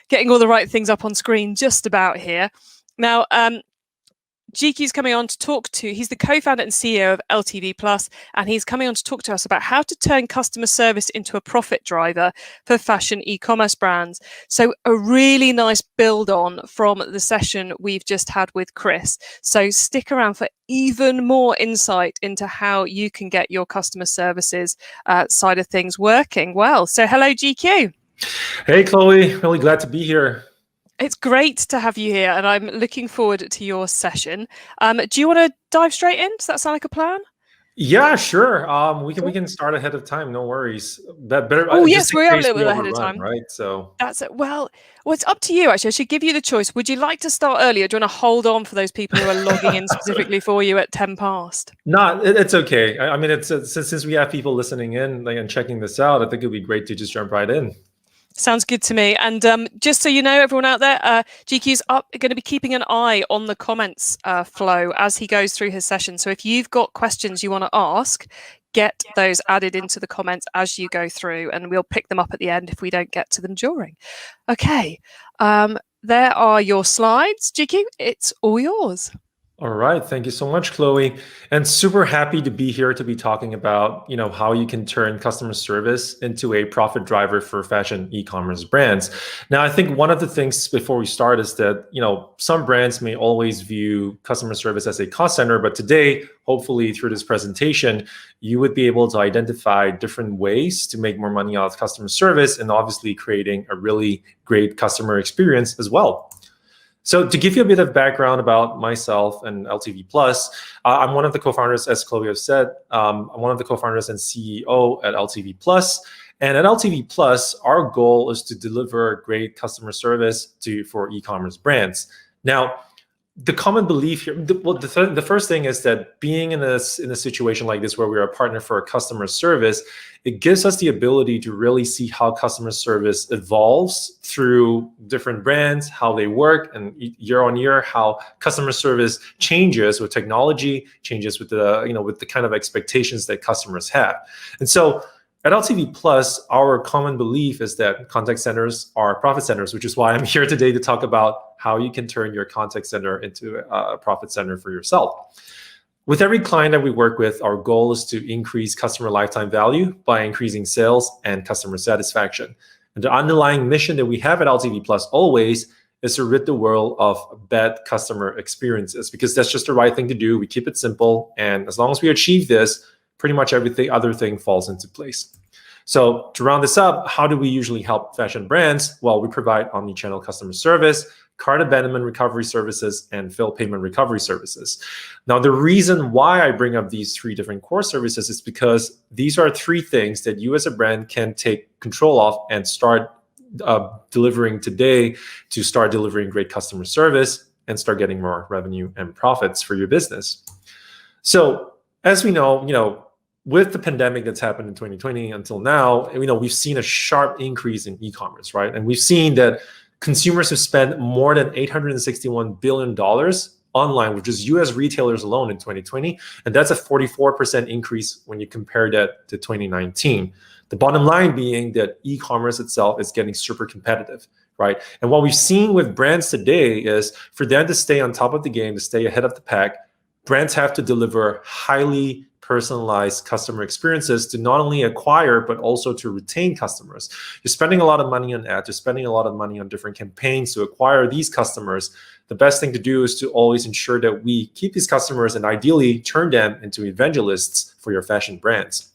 getting all the right things up on screen just about here. Now, GQ's coming on to talk to, he's the co-founder and CEO of LTV Plus, and he's coming on to talk to us about how to turn customer service into a profit driver for fashion e-commerce brands. So a really nice build on from the session we've just had with Chris. So stick around for even more insight into how you can get your customer services side of things working well. So hello, GQ. Hey, Chloe, really glad to be here. It's great to have you here, and I'm looking forward to your session. Do you want to dive straight in? Does that sound like a plan? Yeah, sure. We can start ahead of time. No worries. Better. Oh, Just yes, in we are a case little we bit ahead of overrun, time. right? So That's it. Well, it's up to you, actually. I should give you the choice. Would you like to start earlier? Do you want to hold on for those people who are logging in specifically for you at 10 past? no, it's okay. I mean, it's since we have people listening in and checking this out, I think it'd be great to just jump right in. Sounds good to me. And just so you know, everyone out there, GQ's going to be keeping an eye on the comments flow as he goes through his session. So if you've got questions you want to ask, get those added into the comments as you go through, and we'll pick them up at the end if we don't get to them during. Okay, there are your slides. GQ, it's all yours. All right. Thank you so much, Chloe. And super happy to be here to be talking about, how you can turn customer service into a profit driver for fashion e-commerce brands. Now, I think one of the things before we start is that, some brands may always view customer service as a cost center, but today, hopefully through this presentation, you would be able to identify different ways to make more money out of customer service and obviously creating a really great customer experience as well. So to give you a bit of background about myself and LTV Plus, I'm one of the co-founders, as Chloe has said. I'm one of the co-founders and CEO at LTV Plus. And at LTV Plus, our goal is to deliver great customer service for e-commerce brands. Now, the common belief here, the first thing is that being in a situation like this where we're a partner for a customer service, it gives us the ability to really see how customer service evolves through different brands, how they work, and year on year, how customer service changes with technology, changes with the kind of expectations that customers have. And so at LTV Plus, our common belief is that contact centers are profit centers, which is why I'm here today to talk about how you can turn your contact center into a profit center for yourself. With every client that we work with, our goal is to increase customer lifetime value by increasing sales and customer satisfaction. And the underlying mission that we have at LTV Plus always is to rid the world of bad customer experiences, because that's just the right thing to do. We keep it simple. And as long as we achieve this, pretty much everything other thing falls into place. So to round this up, how do we usually help fashion brands? Well, we provide omnichannel customer service, cart abandonment recovery services, and fill payment recovery services. Now, the reason why I bring up these three different core services is because these are three things that you as a brand can take control of and start delivering today to start delivering great customer service and start getting more revenue and profits for your business. So as we know, with the pandemic that's happened in 2020 until now, we've seen a sharp increase in e-commerce, right? And we've seen that consumers have spent more than $861 billion online, which is US retailers alone in 2020. And that's a 44% increase when you compare that to 2019. The bottom line being that e-commerce itself is getting super competitive, right? And what we've seen with brands today is for them to stay on top of the game, to stay ahead of the pack, brands have to deliver highly personalized customer experiences to not only acquire, but also to retain customers. You're spending a lot of money on ads, you're spending a lot of money on different campaigns to acquire these customers. The best thing to do is to always ensure that we keep these customers and ideally turn them into evangelists for your fashion brands.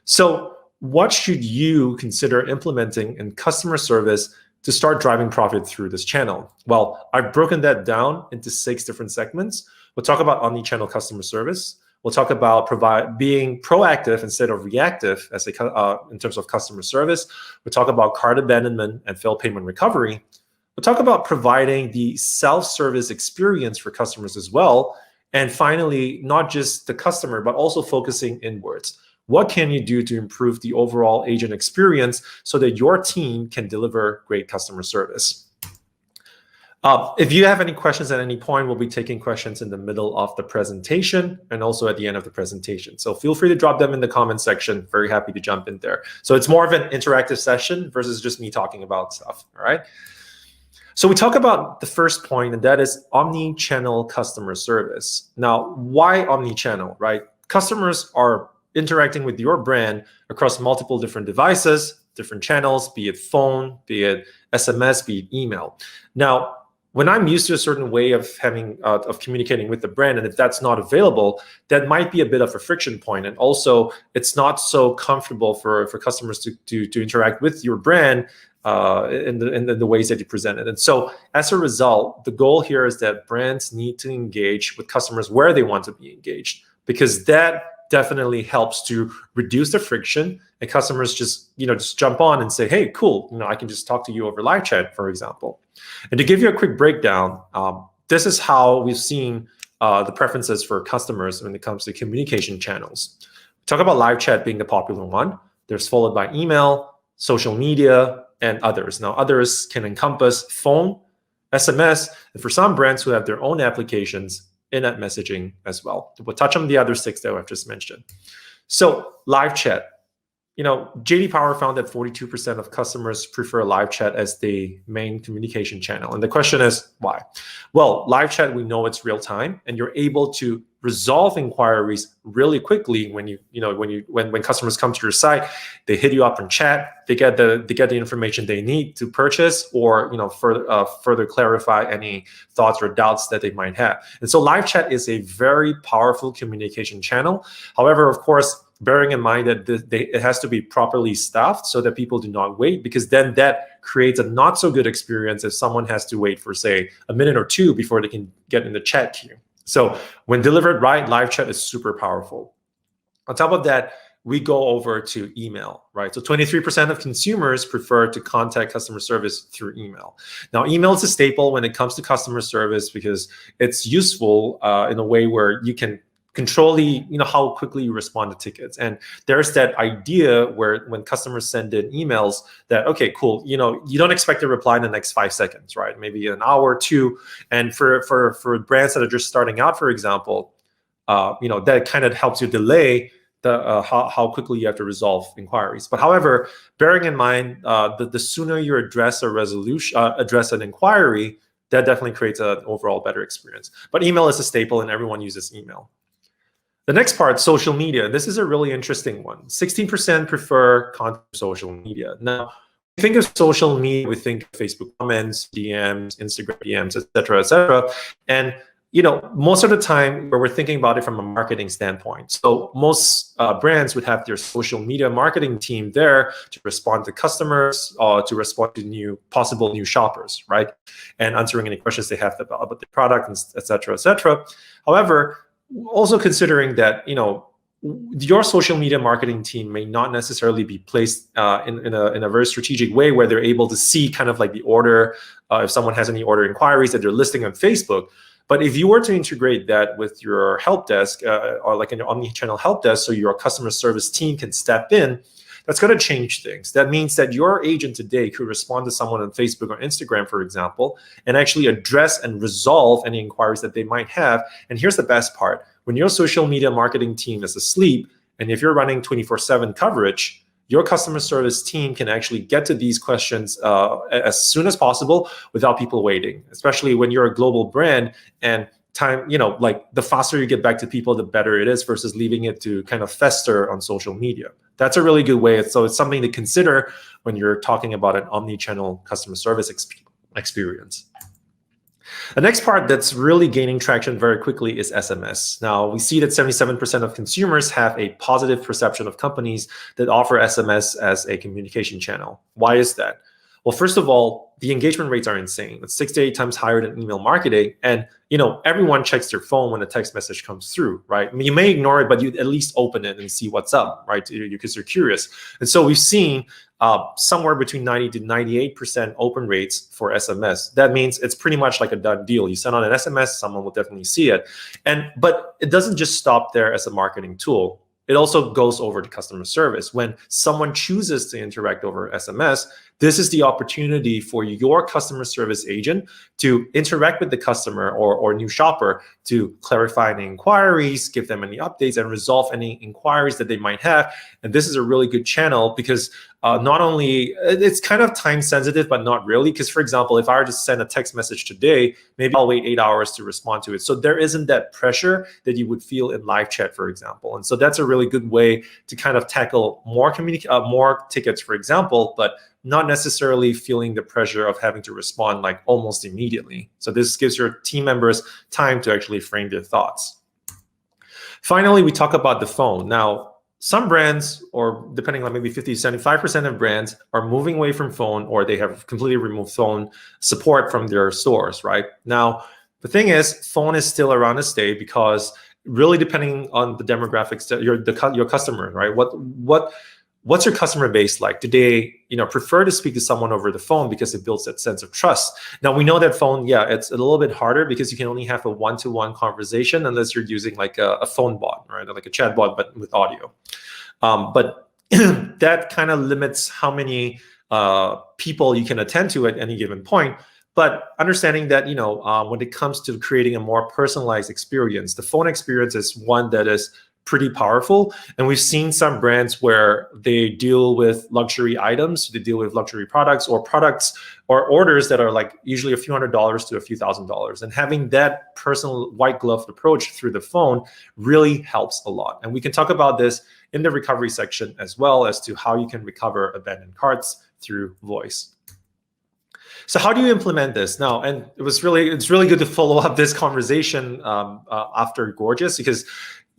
So what should you consider implementing in customer service to start driving profit through this channel? Well, I've broken that down into 6 different segments. We'll talk about omnichannel customer service. We'll talk about being proactive instead of reactive in terms of customer service. We'll talk about cart abandonment and failed payment recovery. We'll talk about providing the self-service experience for customers as well. And finally, not just the customer, but also focusing inwards. What can you do to improve the overall agent experience so that your team can deliver great customer service? If you have any questions at any point, we'll be taking questions in the middle of the presentation and also at the end of the presentation. So feel free to drop them in the comment section. Very happy to jump in there. So it's more of an interactive session versus just me talking about stuff, all right? So we talk about the first point, and that is omni-channel customer service. Now, why omni-channel, right? Customers are interacting with your brand across multiple different devices, different channels, be it phone, be it SMS, be it email. Now, when I'm used to a certain way of having of communicating with the brand, and if that's not available, that might be a bit of a friction point. And also, it's not so comfortable for customers to interact with your brand in the ways that you present it. And so, as a result, the goal here is that brands need to engage with customers where they want to be engaged, because that definitely helps to reduce the friction, and customers just jump on and say, hey, cool, I can just talk to you over live chat, for example. And to give you a quick breakdown, this is how we've seen the preferences for customers when it comes to communication channels. We talk about live chat being the popular one. There's followed by email, social media, and others. Now, others can encompass phone, SMS, and for some brands who have their own applications, in-app messaging as well. We'll touch on the other 6 that I've just mentioned. So live chat. JD Power found that 42% of customers prefer live chat as the main communication channel. And the question is, why? Well, live chat, we know it's real time, and you're able to resolve inquiries really quickly when customers come to your site. They hit you up in chat, they get the information they need to purchase, or further clarify any thoughts or doubts that they might have. And so live chat is a very powerful communication channel. However, of course, bearing in mind that it has to be properly staffed so that people do not wait, because then that creates a not so good experience if someone has to wait for, say, a minute or 2 before they can get in the chat queue. So when delivered right, live chat is super powerful. On top of that, we go over to email, right? So 23% of consumers prefer to contact customer service through email. Now, email is a staple when it comes to customer service because it's useful in a way where you can control how quickly you respond to tickets. And there's that idea where when customers send in emails that, okay, cool, you don't expect a reply in the next 5 seconds, right? Maybe an hour or 2. And for brands that are just starting out, for example, that kind of helps you delay the how quickly you have to resolve inquiries. But however, bearing in mind the sooner you address an inquiry, that definitely creates an overall better experience. But email is a staple, and everyone uses email. The next part, social media. This is a really interesting one. 16% prefer content social media. Now, we think of social media, we think of Facebook comments, DMs, Instagram DMs, et cetera, and most of the time we're thinking about it from a marketing standpoint. So most brands would have their social media marketing team there to respond to customers, to respond to possible new shoppers, right? And answering any questions they have about the product, et cetera. However, also considering that your social media marketing team may not necessarily be placed in a very strategic way where they're able to see kind of like the order, if someone has any order inquiries that they're listing on Facebook. But if you were to integrate that with your help desk or like in your omnichannel help desk, so your customer service team can step in, that's going to change things. That means that your agent today could respond to someone on Facebook or Instagram, for example, and actually address and resolve any inquiries that they might have. And here's the best part. When your social media marketing team is asleep, and if you're running 24/7 coverage, your customer service team can actually get to these questions as soon as possible without people waiting, especially when you're a global brand and time, like the faster you get back to people, the better it is versus leaving it to kind of fester on social media. That's a really good way. So it's something to consider when you're talking about an omni-channel customer service experience. The next part that's really gaining traction very quickly is SMS. Now, we see that 77% of consumers have a positive perception of companies that offer SMS as a communication channel. Why is that? Well, first of all, the engagement rates are insane. It's 6 to 8 times higher than email marketing. And everyone checks their phone when a text message comes through, right? I mean, you may ignore it, but you at least open it and see what's up, right? Because you're curious. And so we've seen somewhere between 90 to 98% open rates for SMS. That means it's pretty much like a done deal. You send out an SMS, someone will definitely see it. But it doesn't just stop there as a marketing tool. It also goes over to customer service. When someone chooses to interact over SMS, This is the opportunity for your customer service agent to interact with the customer or new shopper to clarify any inquiries, give them any updates, and resolve any inquiries that they might have. And this is a really good channel because not only it's kind of time sensitive, but not really. Because for example, if I were to send a text message today, maybe I'll wait 8 hours to respond to it. So there isn't that pressure that you would feel in live chat, for example. And so that's a really good way to kind of tackle more tickets, for example, but not necessarily feeling the pressure of having to respond like almost immediately. So this gives your team members time to actually frame their thoughts. Finally, we talk about the phone. Now, some brands, or depending on maybe 50 to 75% of brands, are moving away from phone, or they have completely removed phone support from their stores, right? Now, the thing is, phone is still around to stay because really depending on the demographics that your customer, right? What's your customer base like? Do they, prefer to speak to someone over the phone because it builds that sense of trust? Now we know that phone, it's a little bit harder because you can only have a one-to-one conversation unless you're using like a phone bot, right? Or like a chat bot, but with audio. But that kind of limits how many people you can attend to at any given point. But understanding that, when it comes to creating a more personalized experience, the phone experience is one that is pretty powerful. And we've seen some brands where they deal with luxury items, they deal with luxury products or orders that are like usually a few $100s to a few $1,000s. And having that personal white glove approach through the phone really helps a lot. And we can talk about this in the recovery section as well as to how you can recover abandoned carts through voice. So how do you implement this now? And it's really good to follow up this conversation after Gorgeous, because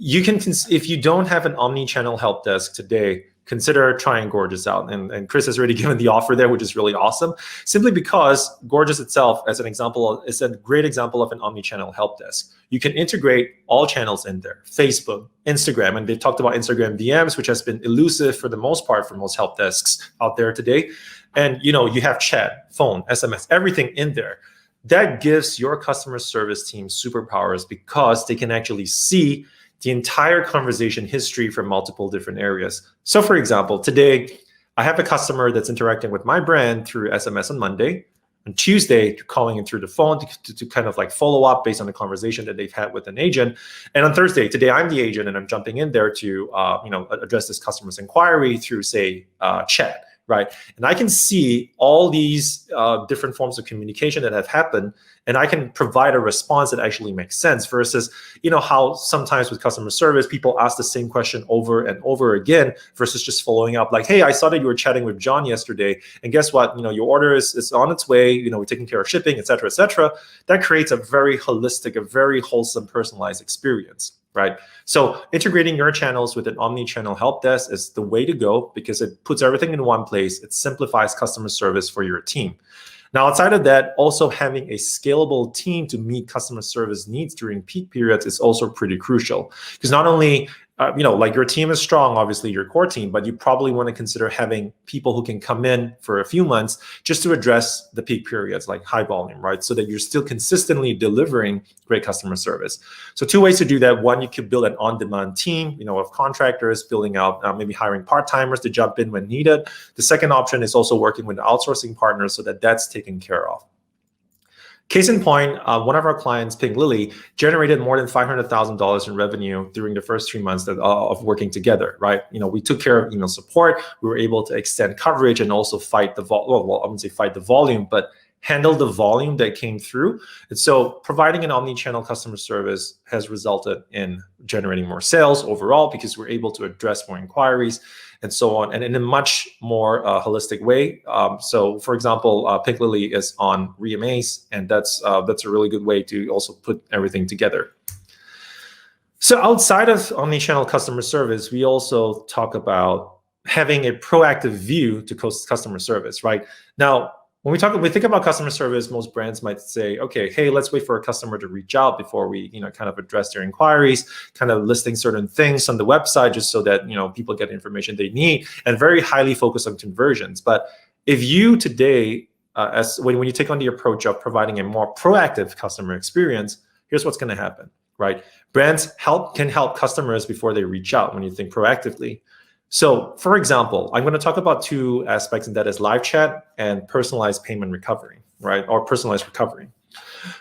you can, if you don't have an omni-channel help desk today, consider trying Gorgeous out. And Chris has already given the offer there, which is really awesome, simply because Gorgeous itself, as an example, is a great example of an omni-channel help desk. You can integrate all channels in there, Facebook, Instagram, and they talked about Instagram DMs, which has been elusive for the most part for most help desks out there today. And you have chat, phone, SMS, everything in there. That gives your customer service team superpowers because they can actually see the entire conversation history from multiple different areas. So for example, today, I have a customer that's interacting with my brand through SMS on Monday. On Tuesday, calling in through the phone to kind of like follow up based on the conversation that they've had with an agent. And on Thursday, today, I'm the agent and I'm jumping in there to address this customer's inquiry through, say, chat. Right. And I can see all these different forms of communication that have happened, and I can provide a response that actually makes sense versus, how sometimes with customer service, people ask the same question over and over again versus just following up like, hey, I saw that you were chatting with John yesterday. And guess what? Your order is on its way. We're taking care of shipping, et cetera, et cetera. That creates a very holistic, a very wholesome, personalized experience. Right. So integrating your channels with an omni-channel help desk is the way to go because it puts everything in one place. It simplifies customer service for your team. Now, outside of that, also having a scalable team to meet customer service needs during peak periods is also pretty crucial because not only like your team is strong, obviously your core team, but you probably want to consider having people who can come in for a few months just to address the peak periods, like high volume, right? So that you're still consistently delivering great customer service. So two ways to do that. One, you could build an on-demand team, of contractors, building out, maybe hiring part-timers to jump in when needed. The second option is also working with outsourcing partners so that that's taken care of. Case in point, one of our clients, Pink Lily, generated more than $500,000 in revenue during the first 3 months of working together, right? We took care of email support. We were able to extend coverage and also fight the I wouldn't say fight the volume, but handle the volume that came through. And so providing an omni-channel customer service has resulted in generating more sales overall because we're able to address more inquiries and so on, and in a much more holistic way. So for example, Pink Lily is on Reamaze, and that's a really good way to also put everything together. So outside of omni-channel customer service, we also talk about having a proactive view to customer service, right? Now, when we think about customer service, most brands might say, okay, hey, let's wait for a customer to reach out before we, kind of address their inquiries, kind of listing certain things on the website just so that, people get the information they need, and very highly focused on conversions. But if you today, when you take on the approach of providing a more proactive customer experience, here's what's going to happen, right? Brands can help customers before they reach out when you think proactively. So for example, I'm going to talk about two aspects, and that is live chat and personalized payment recovery, right? Or personalized recovery.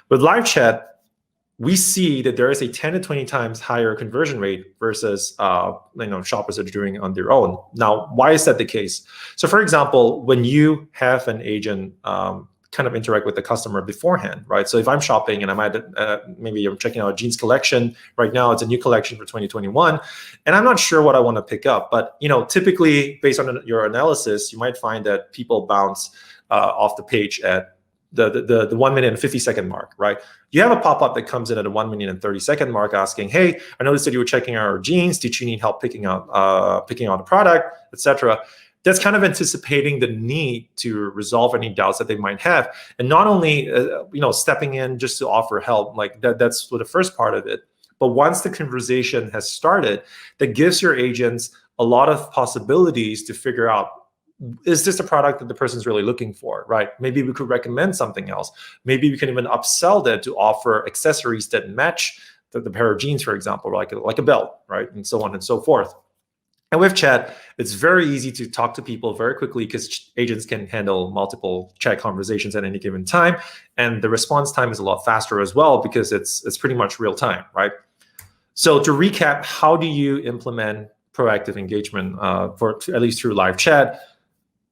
With live chat, we see that there is a 10 to 20 times higher conversion rate versus shoppers that are doing it on their own. Now, why is that the case? So for example, when you have an agent kind of interact with the customer beforehand, right? So if I'm shopping and I might maybe I'm checking out a jeans collection right now, it's a new collection for 2021, and I'm not sure what I want to pick up, but typically based on your analysis, you might find that people bounce off the page at the 1 minute and 50-second mark, right? You have a pop-up that comes in at a 1 minute and 30-second mark asking, hey, I noticed that you were checking out our jeans. Did you need help picking out a product, etc.? That's kind of anticipating the need to resolve any doubts that they might have, and not only stepping in just to offer help, like that's the first part of it. But once the conversation has started, that gives your agents a lot of possibilities to figure out, is this a product that the person's really looking for, right? Maybe we could recommend something else. Maybe we can even upsell that to offer accessories that match the pair of jeans, for example, like a belt, right? And so on and so forth. And with chat, it's very easy to talk to people very quickly because agents can handle multiple chat conversations at any given time. And the response time is a lot faster as well because it's pretty much real time, right? So to recap, how do you implement proactive engagement at least through live chat?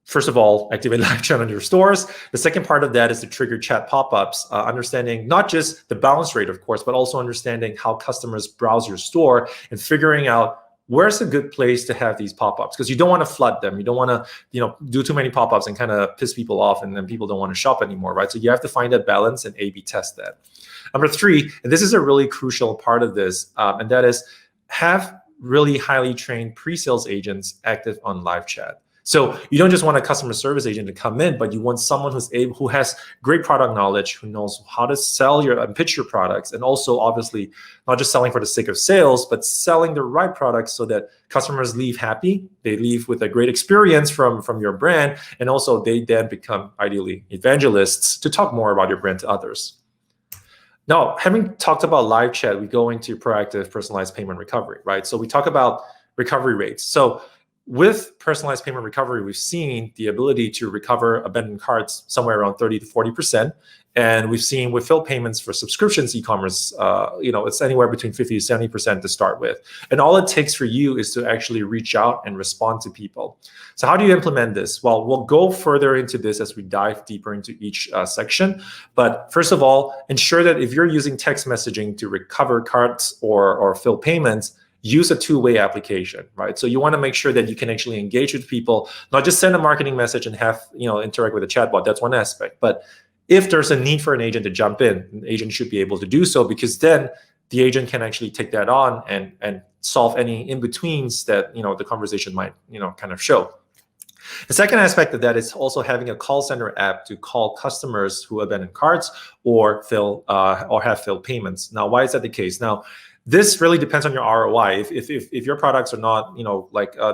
First of all, activate live chat on your stores. The second part of that is to trigger chat pop-ups, understanding not just the bounce rate, of course, but also understanding how customers browse your store and figuring out where's a good place to have these pop-ups, because you don't want to flood them. You don't want to do too many pop-ups and kind of piss people off, and then people don't want to shop anymore, right? So you have to find that balance and A/B test that. Number three, and this is a really crucial part of this, and that is have really highly trained pre-sales agents active on live chat. So you don't just want a customer service agent to come in, but you want someone who has great product knowledge, who knows how to sell and pitch your products, and also obviously not just selling for the sake of sales, but selling the right products so that customers leave happy, they leave with a great experience from your brand, and also they then become ideally evangelists to talk more about your brand to others. Now, having talked about live chat, we go into proactive personalized payment recovery, right? So we talk about recovery rates. So with personalized payment recovery, we've seen the ability to recover abandoned carts somewhere around 30 to 40%. And we've seen with fill payments for subscriptions e-commerce, it's anywhere between 50 to 70% to start with. And all it takes for you is to actually reach out and respond to people. So how do you implement this? Well, we'll go further into this as we dive deeper into each section. But first of all, ensure that if you're using text messaging to recover carts or fill payments, use a two-way application, right? So you want to make sure that you can actually engage with people, not just send a marketing message and have interact with a chatbot. That's one aspect. But if there's a need for an agent to jump in, an agent should be able to do so, because then the agent can actually take that on and solve any in-betweens that the conversation might kind of show. The second aspect of that is also having a call center app to call customers who abandon carts or have failed payments. Now, why is that the case? Now, this really depends on your ROI. If your products are not,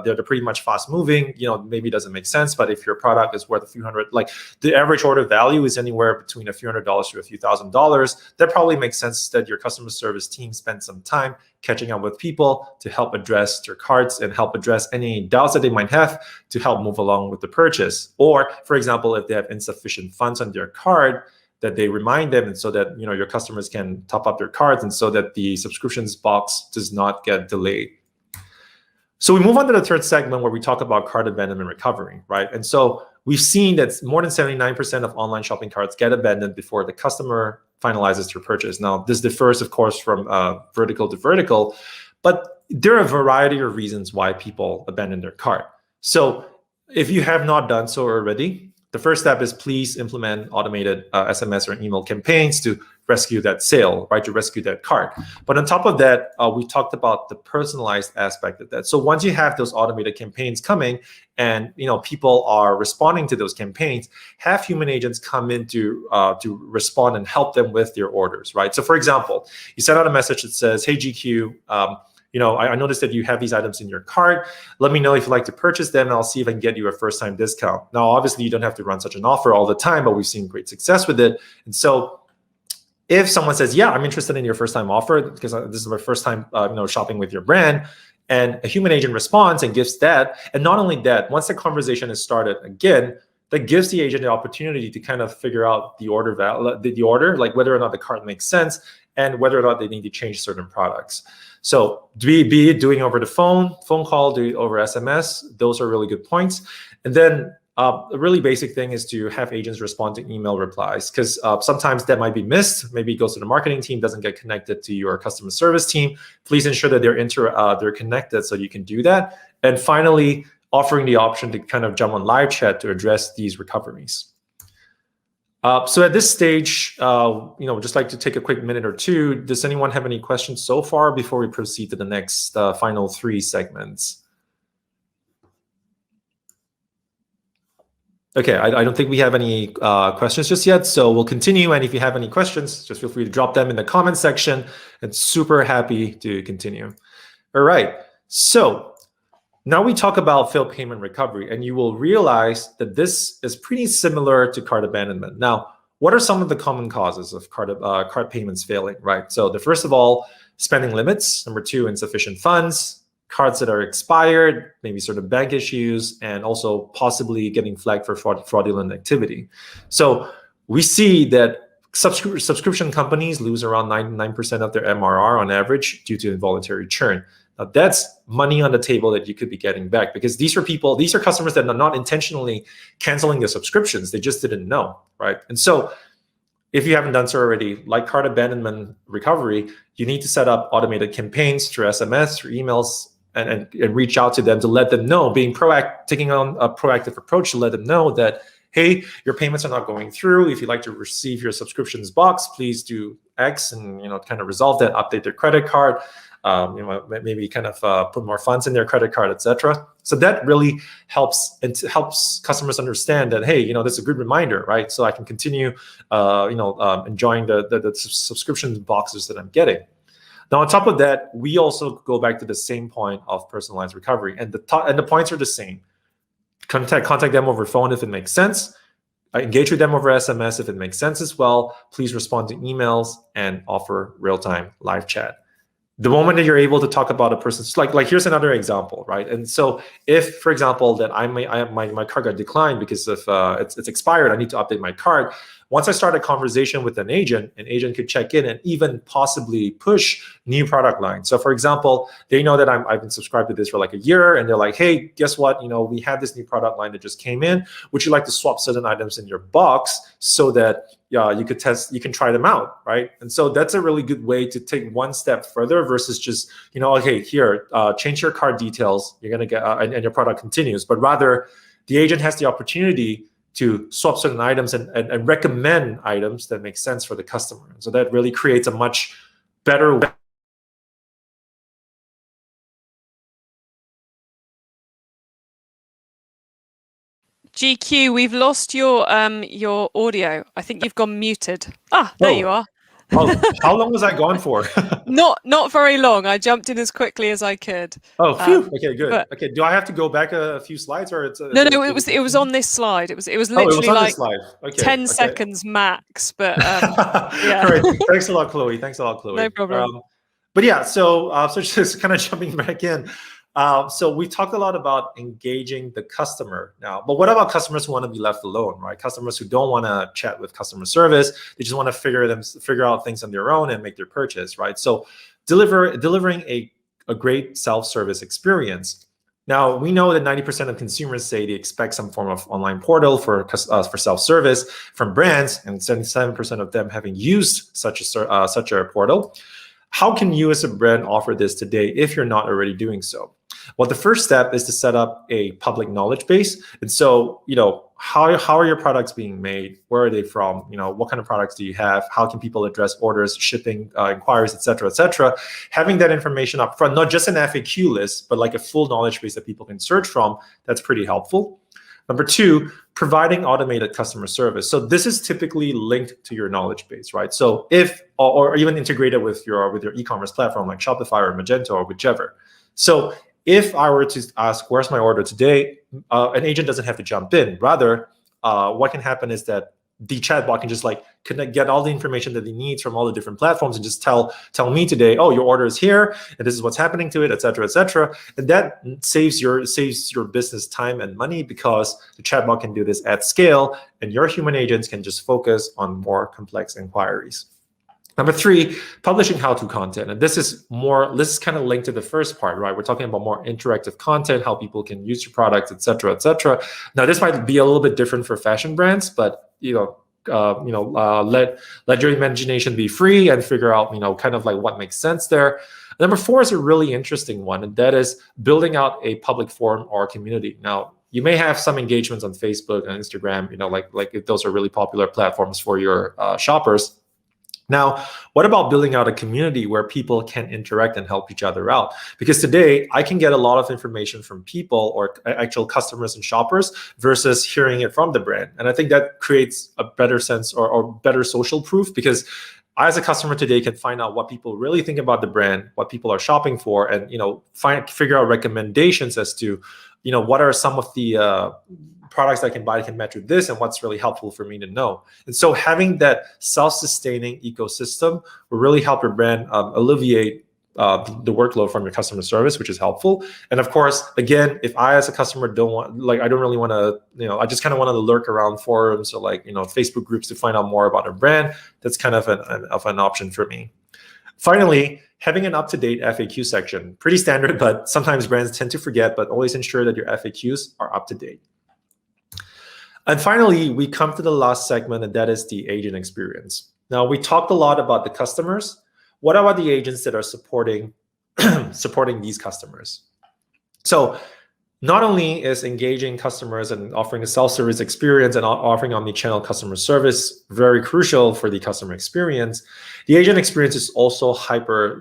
they're pretty much fast moving, maybe it doesn't make sense. But if your product is worth a few hundred, like the average order value is anywhere between a few $100s to a few $1,000s, that probably makes sense that your customer service team spends some time catching up with people to help address their carts and help address any doubts that they might have to help move along with the purchase. Or, for example, if they have insufficient funds on their card, that they remind them, and so that your customers can top up their cards, and so that the subscriptions box does not get delayed. So we move on to the third segment where we talk about cart abandonment recovery, right? And so we've seen that more than 79% of online shopping carts get abandoned before the customer finalizes their purchase. Now, this differs, of course, from vertical to vertical, but there are a variety of reasons why people abandon their cart. So if you have not done so already, the first step is please implement automated SMS or email campaigns to rescue that sale, right? To rescue that cart. But on top of that, we talked about the personalized aspect of that. So once you have those automated campaigns coming and people are responding to those campaigns, have human agents come in to respond and help them with their orders, right? So for example, you send out a message that says, hey, GQ, I noticed that you have these items in your cart. Let me know if you'd like to purchase them, and I'll see if I can get you a first-time discount. Now, obviously, you don't have to run such an offer all the time, but we've seen great success with it. And so if someone says, yeah, I'm interested in your first-time offer because this is my first time shopping with your brand, and a human agent responds and gives that. And not only that, once the conversation is started again, that gives the agent the opportunity to kind of figure out the order like whether or not the cart makes sense and whether or not they need to change certain products. So be it doing over the phone call, do it over SMS, those are really good points. And then a really basic thing is to have agents respond to email replies, because sometimes that might be missed. Maybe it goes to the marketing team, doesn't get connected to your customer service team. Please ensure that they're connected so you can do that. And finally, offering the option to kind of jump on live chat to address these recoveries. So at this stage, just like to take a quick minute or two. Does anyone have any questions so far before we proceed to the next final 3 segments? Okay, I don't think we have any questions just yet, so we'll continue. And if you have any questions, just feel free to drop them in the comment section. And super happy to continue. All right, so now we talk about failed payment recovery, and you will realize that this is pretty similar to cart abandonment. Now, what are some of the common causes of cart payments failing, right? So the first of all, spending limits. Number 2, insufficient funds. Cards that are expired, maybe certain bank issues, and also possibly getting flagged for fraudulent activity. So we see that subscription companies lose around 99% of their MRR on average due to involuntary churn. Now that's money on the table that you could be getting back, because these are customers that are not intentionally canceling their subscriptions. They just didn't know, right? And so if you haven't done so already, like cart abandonment recovery, you need to set up automated campaigns through SMS, through emails, and reach out to them to let them know, taking on a proactive approach to let them know that, hey, your payments are not going through. If you'd like to receive your subscriptions box, please do X, and kind of resolve that, update their credit card, maybe kind of put more funds in their credit card, etc. So that really helps customers understand that, hey, that's a good reminder, right? So I can continue, enjoying the subscription boxes that I'm getting. Now, on top of that, we also go back to the same point of personalized recovery, and the points are the same. Contact them over phone if it makes sense. Engage with them over SMS if it makes sense as well. Please respond to emails and offer real-time live chat. The moment that you're able to talk about a person's, like here's another example, right? And so if, for example, that my card got declined because of it's expired, I need to update my card. Once I start a conversation with an agent could check in and even possibly push new product lines. So for example, they know that I've been subscribed to this for like a year, and they're like, hey, guess what? We have this new product line that just came in. Would you like to swap certain items in your box so that you can try them out, right? And so that's a really good way to take one step further versus just, okay, here, change your card details. You're gonna get, and your product continues. But rather, the agent has the opportunity to swap certain items and recommend items that make sense for the customer. And so that really creates a much better way. GQ, we've lost your audio. I think you've gone muted. There you are. How long was I gone for? Not very long. I jumped in as quickly as I could. Oh, phew. Okay, good. Okay, do I have to go back a few slides, or it's no? It was on this slide. It was literally like 10 seconds max. But yeah. All right. Thanks a lot, Chloe. No problem. But yeah, so just kind of jumping back in. So we talked a lot about engaging the customer now, but what about customers who want to be left alone, right? Customers who don't want to chat with customer service, they just want to figure out things on their own and make their purchase, right? So delivering a great self-service experience. Now, we know that 90% of consumers say they expect some form of online portal for self-service from brands, and 77% of them having used such a portal. How can you as a brand offer this today if you're not already doing so? Well, the first step is to set up a public knowledge base. And so, how are your products being made? Where are they from? What kind of products do you have? How can people address orders, shipping, inquiries, et cetera, et cetera? Having that information up front, not just an FAQ list, but like a full knowledge base that people can search from, that's pretty helpful. Number 2, providing automated customer service. So this is typically linked to your knowledge base, right? So if, or even integrated with your e-commerce platform like Shopify or Magento or whichever. So if I were to ask, where's my order today? An agent doesn't have to jump in. Rather, what can happen is that the chatbot can just like get all the information that he needs from all the different platforms and just tell me today, oh, your order is here and this is what's happening to it, et cetera, et cetera. And that saves your business time and money, because the chatbot can do this at scale and your human agents can just focus on more complex inquiries. Number 3, publishing how-to content. And this is kind of linked to the first part, right? We're talking about more interactive content, how people can use your products, et cetera, et cetera. Now, this might be a little bit different for fashion brands, but let your imagination be free and figure out, kind of like what makes sense there. Number 4 is a really interesting one, and that is building out a public forum or community. Now, you may have some engagements on Facebook and Instagram, like if those are really popular platforms for your shoppers. Now, what about building out a community where people can interact and help each other out? Because today I can get a lot of information from people or actual customers and shoppers versus hearing it from the brand. And I think that creates a better sense or better social proof, because I, as a customer today, can find out what people really think about the brand, what people are shopping for, and figure out recommendations as to what are some of the products I can buy that can match with this, and what's really helpful for me to know. And so having that self-sustaining ecosystem will really help your brand alleviate the workload from your customer service, which is helpful. And of course, again, if I as a customer I don't really want to, I just kind of want to lurk around forums or Facebook groups to find out more about a brand, that's kind of an option for me. Finally, having an up-to-date FAQ section. Pretty standard, but sometimes brands tend to forget, but always ensure that your FAQs are up to date. And finally, we come to the last segment, and that is the agent experience. Now, we talked a lot about the customers. What about the agents that are supporting these customers? So not only is engaging customers and offering a self-service experience and offering omnichannel customer service very crucial for the customer experience, the agent experience is also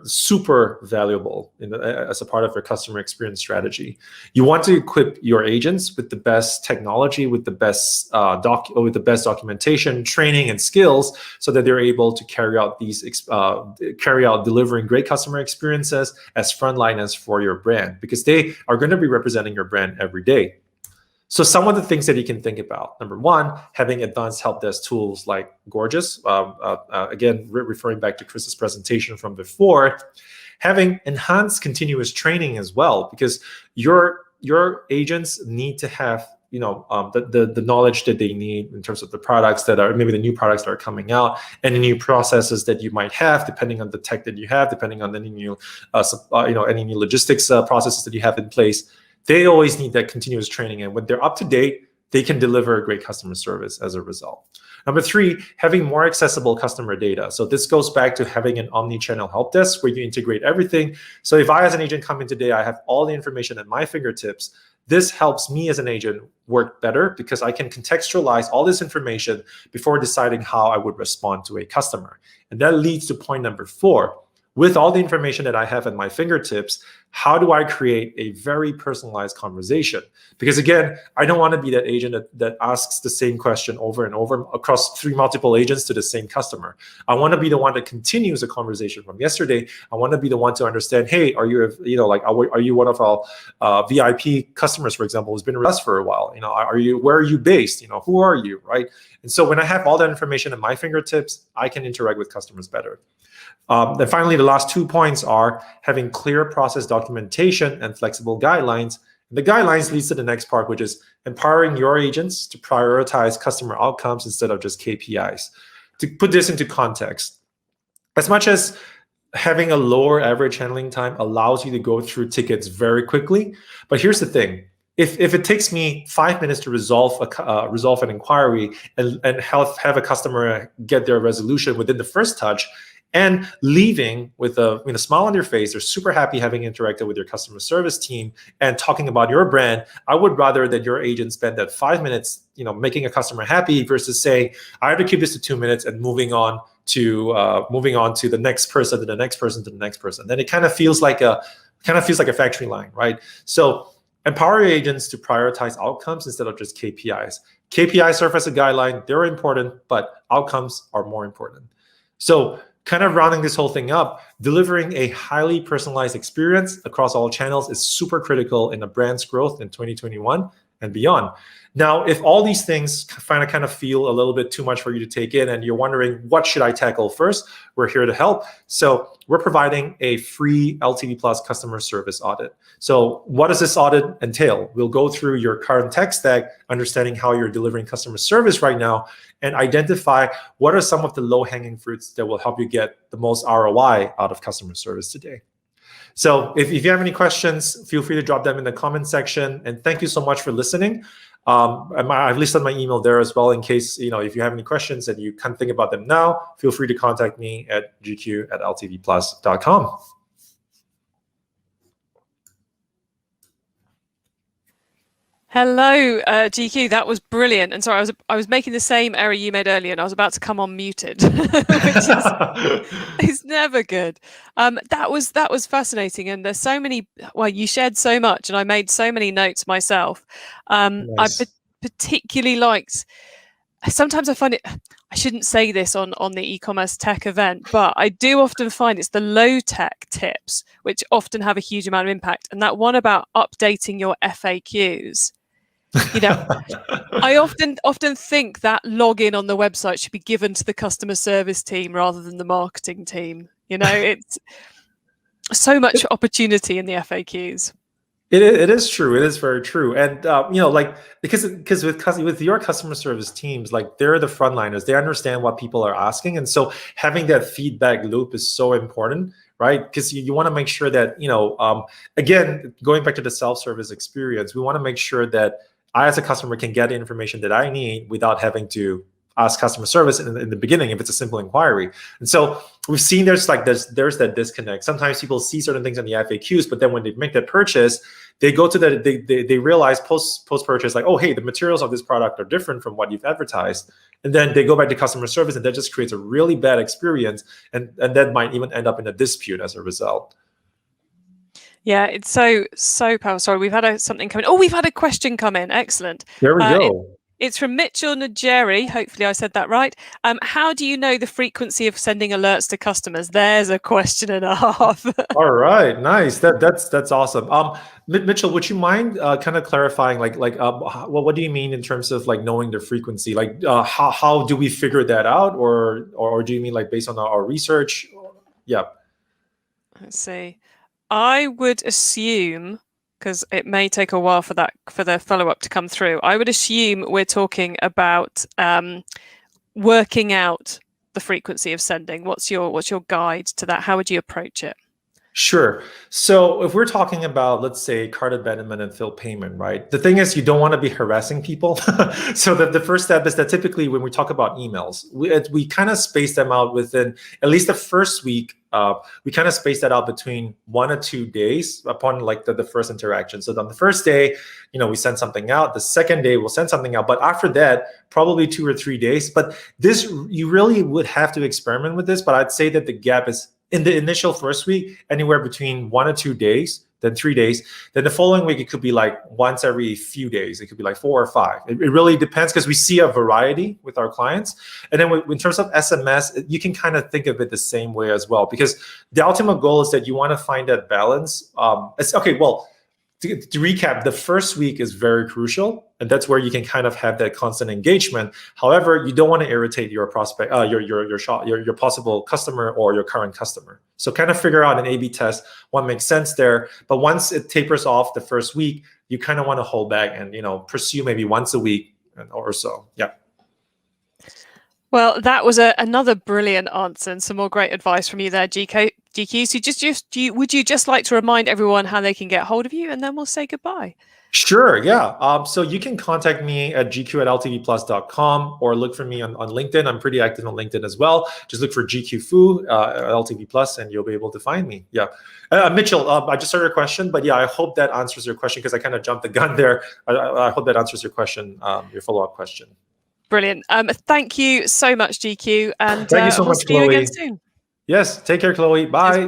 super valuable as a part of your customer experience strategy. You want to equip your agents with the best technology, with the best documentation, training, and skills, so that they're able to carry out delivering great customer experiences as frontliners for your brand, because they are going to be representing your brand every day. So some of the things that you can think about: number 1, having advanced help desk tools like Gorgeous. Again, referring back to Chris's presentation from before, having enhanced continuous training as well, because your agents need to have the knowledge that they need in terms of the products that are maybe the new products that are coming out, and the new processes that you might have, depending on the tech that you have, depending on any new logistics processes that you have in place. They always need that continuous training, and when they're up to date, they can deliver great customer service as a result. Number 3, having more accessible customer data. So this goes back to having an omni-channel help desk where you integrate everything. So if I, as an agent, come in today, I have all the information at my fingertips. This helps me as an agent work better, because I can contextualize all this information before deciding how I would respond to a customer. And that leads to point number 4. With all the information that I have at my fingertips, how do I create a very personalized conversation? Because again, I don't want to be that agent that asks the same question over and over across multiple agents to the same customer. I want to be the one that continues a conversation from yesterday. I want to be the one to understand, hey, are you one of our VIP customers, for example, who's been with us for a while? Where are you based? Who are you, right? And so when I have all that information at my fingertips, I can interact with customers better. Then finally, the last 2 points are having clear process documentation and flexible guidelines. And the guidelines leads to the next part, which is empowering your agents to prioritize customer outcomes instead of just KPIs. To put this into context, as much as having a lower average handling time allows you to go through tickets very quickly, but here's the thing. If it takes me 5 minutes to resolve an inquiry and have a customer get their resolution within the first touch, and leaving with a smile on your face, they're super happy having interacted with your customer service team and talking about your brand, I would rather that your agent spend that 5 minutes, making a customer happy, versus saying, I have to keep this to 2 minutes and moving on to the next person, to the next person, to the next person. Then it kind of feels like a factory line, right? So empower your agents to prioritize outcomes instead of just KPIs. KPIs serve as a guideline; they're important, but outcomes are more important. So, kind of rounding this whole thing up, delivering a highly personalized experience across all channels is super critical in a brand's growth in 2021 and beyond. Now, if all these things kind of feel a little bit too much for you to take in and you're wondering, what should I tackle first? We're here to help. So we're providing a free LTV Plus customer service audit. So what does this audit entail? We'll go through your current tech stack, understanding how you're delivering customer service right now, and identify what are some of the low-hanging fruits that will help you get the most ROI out of customer service today. So if you have any questions, feel free to drop them in the comment section. And thank you so much for listening. I've listed my email there as well in case, if you have any questions and you can't think about them now, feel free to contact me at gq@ltvplus.com. Hello, GQ. That was brilliant. And sorry, I was making the same error you made earlier, and I was about to come on muted, which is never good. That was fascinating, and there's so many. Well, you shared so much, and I made so many notes myself. Nice. I particularly liked. Sometimes I find it. I shouldn't say this on the e-commerce tech event, but I do often find it's the low tech tips which often have a huge amount of impact. And that one about updating your FAQs. I often think that login on the website should be given to the customer service team rather than the marketing team. It's so much opportunity in the FAQs. It is true. It is very true. And because with your customer service teams, they're the frontliners. They understand what people are asking, and so having that feedback loop is so important, right? Because you want to make sure that again, going back to the self-service experience, we want to make sure that I, as a customer, can get the information that I need without having to ask customer service in the beginning if it's a simple inquiry. And so we've seen there's that disconnect. Sometimes people see certain things in the FAQs, but then when they make that purchase, they go to they realize post purchase, oh, hey, the materials of this product are different from what you've advertised. And then they go back to customer service, and that just creates a really bad experience, and that might even end up in a dispute as a result. Yeah, it's so powerful. Sorry, we've had something come in. Oh, we've had a question come in. Excellent. There we go. It's from Mitchell Najeri. Hopefully I said that right. How do you know the frequency of sending alerts to customers? There's a question and a half. All right, nice. That's awesome. Mitchell, would you mind kind of clarifying, what do you mean in terms of knowing the frequency? How do we figure that out, or do you mean based on our research? Yeah. Let's see. I would assume, because it may take a while for the follow-up to come through, I would assume we're talking about working out the frequency of sending. What's your guide to that? How would you approach it? Sure. So if we're talking about, let's say, cart abandonment and failed payment, right? The thing is, you don't want to be harassing people. So the first step is that typically when we talk about emails, we kind of space them out within at least the first week. We kind of space that out between 1 or 2 days upon the first interaction. So on the first day, we send something out. The second day, we'll send something out. But after that, probably 2 or 3 days. But this, you really would have to experiment with this. But I'd say that the gap is in the initial first week, anywhere between 1 or 2 days, then 3 days. Then the following week, it could be once every few days. It could be 4 or 5. It really depends, because we see a variety with our clients. And then in terms of SMS, you can kind of think of it the same way as well, because the ultimate goal is that you want to find that balance. To recap, the first week is very crucial, and that's where you can kind of have that constant engagement. However, you don't want to irritate your prospect, your possible customer or your current customer. So kind of figure out an A/B test, what makes sense there. But once it tapers off the first week, you kind of want to hold back and pursue maybe once a week or so. Yeah. Well, that was another brilliant answer and some more great advice from you there, GQ. So would you just like to remind everyone how they can get hold of you, and then we'll say goodbye? Sure, yeah. So you can contact me at gq@ltvplus.com, or look for me on LinkedIn. I'm pretty active on LinkedIn as well. Just look for GQ Fu LTV Plus, and you'll be able to find me. Yeah. Mitchell, I just heard your question, but yeah, I hope that answers your question, because I kind of jumped the gun there. I hope that answers your question, your follow-up question. Brilliant. Thank you so much, GQ. And thank you so much, see you Chloe. again soon. Yes, take care, Chloe. Bye. Bye.